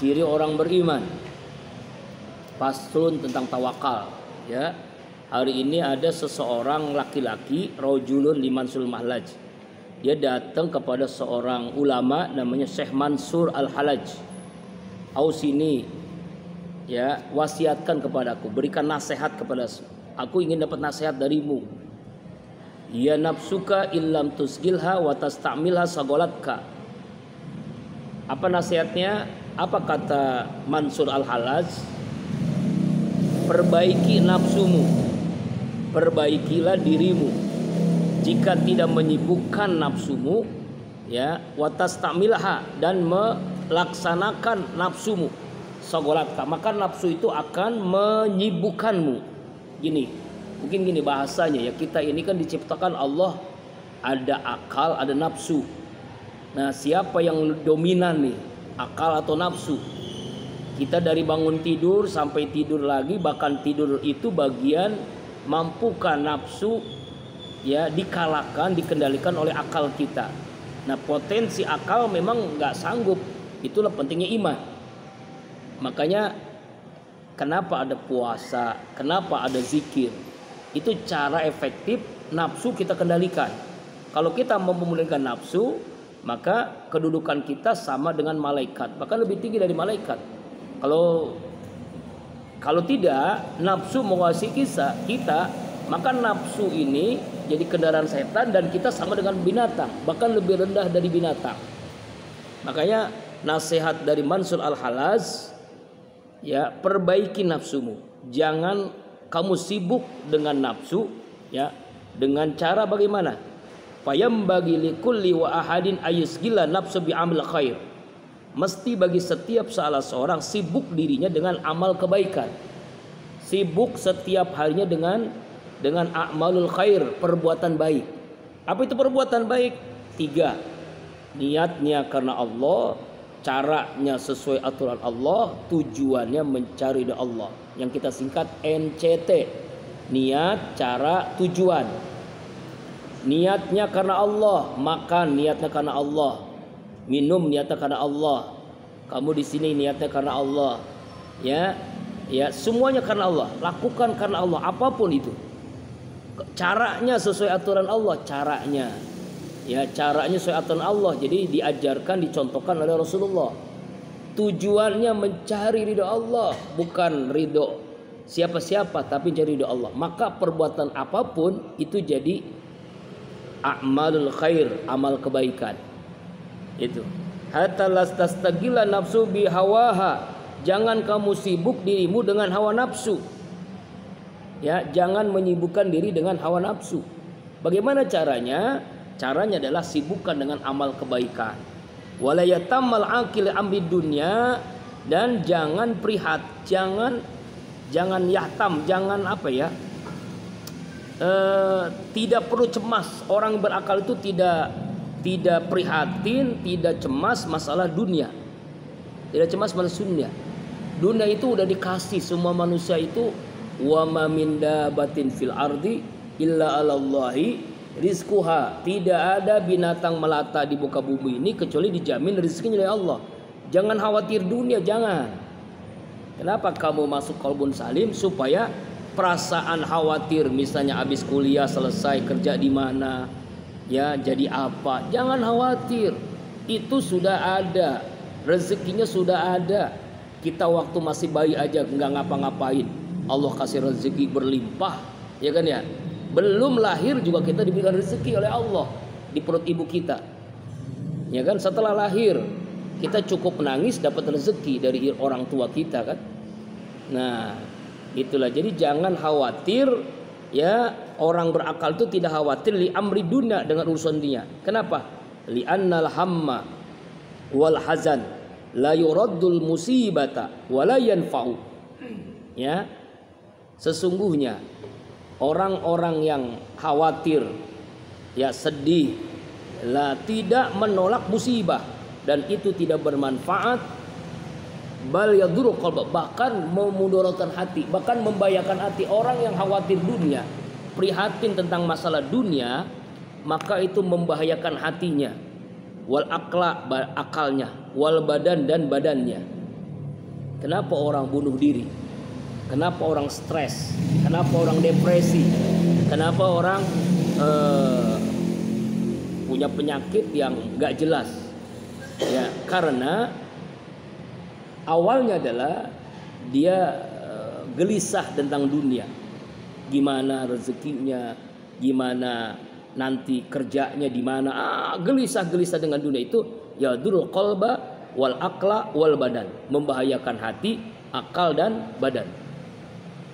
ciri orang beriman. Faslun tentang tawakal, ya. Hari ini ada seseorang laki-laki, rajulun limansul mahlaj. Dia datang kepada seorang ulama namanya Syekh Mansur Al-Halaj. Ausini, ya, wasiatkan kepadaku, berikan nasihat kepada aku, ingin dapat nasihat darimu. Ya nafsuka illam tusgilha wa tastamilha sagolatka. Apa nasihatnya? Apa kata Mansur Al-Halaj? Perbaiki nafsumu, perbaikilah dirimu. Jika tidak menyibukkan nafsumu, ya, watas tamilha, dan melaksanakan nafsumu, sagolatka, maka nafsu itu akan menyibukkanmu. Mungkin gini bahasanya, ya, kita ini kan diciptakan Allah, ada akal, ada nafsu. Nah, siapa yang dominan nih, akal atau nafsu? Kita dari bangun tidur sampai tidur lagi, bahkan tidur itu bagian mampukan nafsu, ya, dikalahkan, dikendalikan oleh akal kita. Nah, potensi akal memang nggak sanggup. Itulah pentingnya iman. Makanya kenapa ada puasa, kenapa ada zikir? Itu cara efektif nafsu kita kendalikan. Kalau kita memulihkan nafsu, maka kedudukan kita sama dengan malaikat, bahkan lebih tinggi dari malaikat. Kalau tidak, nafsu menguasai kita, maka nafsu ini jadi kendaraan setan dan kita sama dengan binatang, bahkan lebih rendah dari binatang. Makanya nasihat dari Mansur Al-Halaj, ya, perbaiki nafsumu. Jangan kamu sibuk dengan nafsu, ya, dengan cara bagaimana? Fayam bagi likulli wa ahadin ayusgila nafsu bi amil khair. Mesti bagi setiap salah seorang sibuk dirinya dengan amal kebaikan. Sibuk setiap harinya dengan amalul khair, perbuatan baik. Apa itu perbuatan baik? 3. Niatnya karena Allah, caranya sesuai aturan Allah, tujuannya mencari ridha Allah, yang kita singkat NCT. Niat, cara, tujuan. Niatnya karena Allah, makan niatnya karena Allah, minum niatnya karena Allah, kamu di sini niatnya karena Allah, ya, semuanya karena Allah. Lakukan karena Allah, apapun itu. Caranya sesuai aturan Allah, caranya sesuai aturan Allah. Jadi diajarkan, dicontohkan oleh Rasulullah. Tujuannya mencari ridho Allah, bukan ridho siapa-siapa, tapi mencari ridho Allah. Maka perbuatan apapun itu jadi a'malul khair, amal kebaikan. Itu. Hatta lastastagila nafsu bihawaha. Jangan kamu sibuk dirimu dengan hawa nafsu. Ya, jangan menyibukkan diri dengan hawa nafsu. Bagaimana caranya? Caranya adalah sibukkan dengan amal kebaikan. Wala yatamal aqil amri dunya, dan jangan jangan yahtam, jangan tidak perlu cemas. Orang berakal itu tidak prihatin, tidak cemas masalah dunia, tidak cemas masalah dunia. Dunia itu udah dikasih semua manusia itu. Wa ma min dabatin fil ardi illa 'alallahi rizquha. Tidak ada binatang melata di muka bumi ini kecuali dijamin rezekinya oleh Allah. Jangan khawatir dunia, jangan. Kenapa kamu masuk qalbun salim? Supaya perasaan khawatir, misalnya habis kuliah selesai kerja di mana, ya, jadi apa, jangan khawatir. Itu sudah ada, rezekinya sudah ada. Kita waktu masih bayi aja nggak ngapa-ngapain, Allah kasih rezeki berlimpah, ya kan, ya. Belum lahir juga kita diberikan rezeki oleh Allah di perut ibu kita, ya kan. Setelah lahir kita cukup menangis dapat rezeki dari orang tua kita, kan. Nah, itulah. Jadi jangan khawatir, ya. Orang berakal itu tidak khawatir li amri dunya, dengan urusan dunia. Kenapa? Li annal hamma wal hazan la yuraddul musibata wa la yanfa'u. Ya. Sesungguhnya orang-orang yang khawatir, ya, sedih, lah, tidak menolak musibah, dan itu tidak bermanfaat. Bal yadurru qalba, bahkan memudaratkan hati, bahkan membahayakan hati. Orang yang khawatir dunia, prihatin tentang masalah dunia, maka itu membahayakan hatinya. Wal akla, akalnya, wal badan, dan badannya. Kenapa orang bunuh diri? Kenapa orang stres? Kenapa orang depresi? Kenapa orang punya penyakit yang gak jelas? Ya, karena awalnya adalah dia gelisah tentang dunia. Gimana rezekinya, gimana nanti kerjanya di mana. Gelisah-gelisah dengan dunia itu yadurul qalba wal aqla wal badan, membahayakan hati, akal dan badan.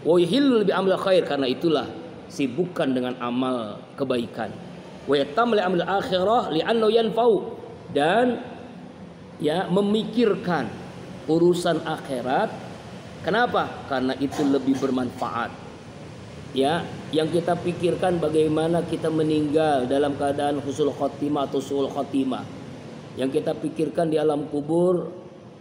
Wa yuhillu bi amil khair, karena itulah sibukkan dengan amal kebaikan. Wa yatamli amil akhirah li'annahu yanfa'u, dan ya memikirkan urusan akhirat. Kenapa? Karena itu lebih bermanfaat. Ya, yang kita pikirkan bagaimana kita meninggal dalam keadaan husnul khotimah atau su'ul khotimah. Yang kita pikirkan di alam kubur,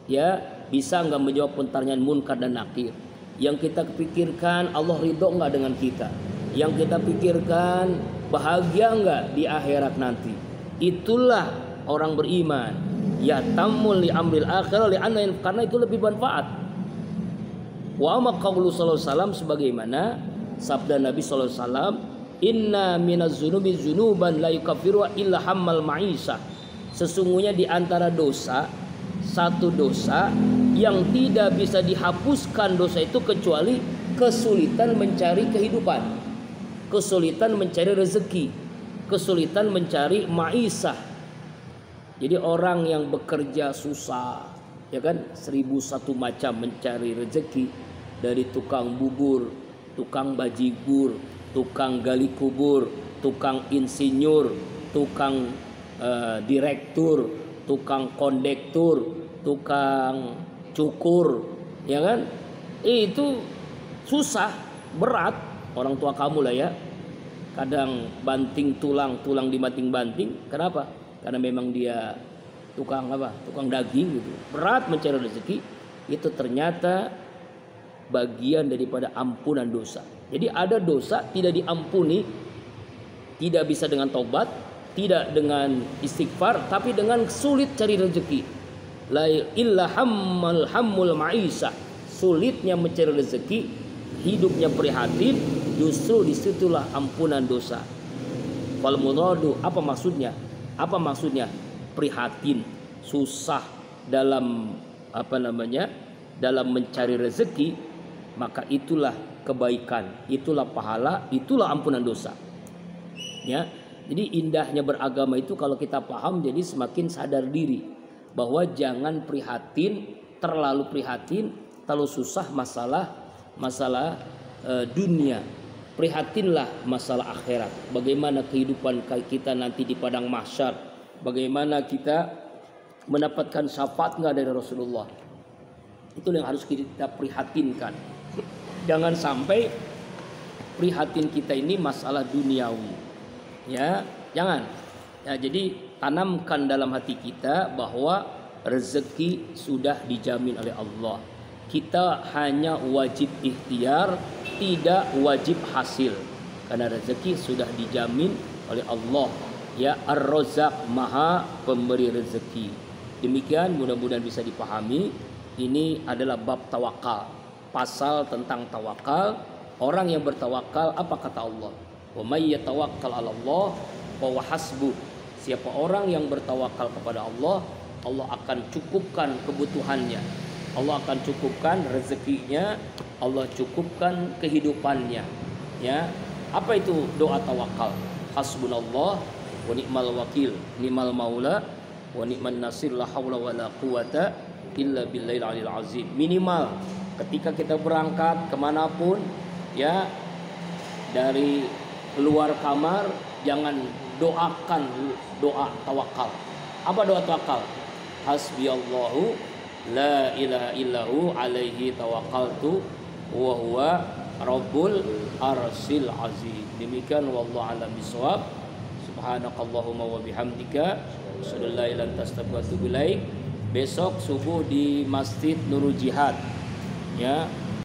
ya bisa nggak menjawab pertanyaan munkar dan nakir. Yang kita pikirkan Allah ridho nggak dengan kita. Yang kita pikirkan bahagia nggak di akhirat nanti. Itulah orang beriman. Ya tamul li amril akhirah li anna, karena itu lebih bermanfaat. Wa amma qaulu sallallahu alaihi wasallam, sebagaimana sabda Nabi sallallahu alaihi wasallam, inna minaz zunubi zunuban la yukaffiru illa hammal ma'isah. Sesungguhnya di antara dosa, satu dosa yang tidak bisa dihapuskan dosa itu kecuali kesulitan mencari kehidupan, kesulitan mencari rezeki, kesulitan mencari ma'isah. Jadi orang yang bekerja susah, ya kan, 1001 macam mencari rezeki, dari tukang bubur, tukang bajigur, tukang gali kubur, tukang insinyur, tukang direktur, tukang kondektur, tukang cukur, ya kan? Itu susah, berat. Orang tua kamu lah ya, kadang banting tulang dibanting-banting. Kenapa? Karena memang dia tukang apa? Tukang daging gitu. Berat mencari rezeki. Itu ternyata bagian daripada ampunan dosa. Jadi ada dosa tidak diampuni, tidak bisa dengan taubat, tidak dengan istighfar, tapi dengan sulit cari rezeki. La illa hammul ma'isah, sulitnya mencari rezeki, hidupnya prihatin, justru disitulah ampunan dosa. Fal muradu, apa maksudnya? Apa maksudnya? Prihatin, susah dalam dalam mencari rezeki, maka itulah kebaikan, itulah pahala, itulah ampunan dosa. Ya. Jadi indahnya beragama itu kalau kita paham, jadi semakin sadar diri bahwa jangan prihatin, terlalu susah masalah dunia. Prihatinlah masalah akhirat. Bagaimana kehidupan kita nanti di padang mahsyar? Bagaimana kita mendapatkan syafaat enggak dari Rasulullah? Itu yang harus kita prihatinkan. Jangan sampai prihatin kita ini masalah duniawi. Ya, jangan. Ya, jadi tanamkan dalam hati kita bahwa rezeki sudah dijamin oleh Allah. Kita hanya wajib ikhtiar, tidak wajib hasil. Karena rezeki sudah dijamin oleh Allah. Ya, Ar-Razzaq, Maha Pemberi rezeki. Demikian mudah-mudahan bisa dipahami. Ini adalah bab tawakal. Pasal tentang tawakal. Orang yang bertawakal, apa kata Allah? Wa may yatawakkal 'ala Allah fa huwa hasbuh. Siapa orang yang bertawakal kepada Allah, Allah akan cukupkan kebutuhannya. Allah akan cukupkan rezekinya, Allah cukupkan kehidupannya. Ya. Apa itu doa tawakal? Hasbunallah wa ni'mal wakil, ni'mal maula wa ni'man nasir, la haula wala quwata illa billahil aliyil azim. Minimal ketika kita berangkat kemanapun, ya, dari keluar kamar, jangan doakan doa tawakal. Apa doa tawakal? Hasbiyallahu la ilaha illahu alaihi tawakkaltu wa huwa rabbul arsil azim. Demikian wallahu a'lam bishawab. Subhanakallahumma wa bihamdika asyhadu an la ilaha illa anta astaghfiruka wa atubu ilaik. Besok subuh di Masjid Nurul Jihad, ya.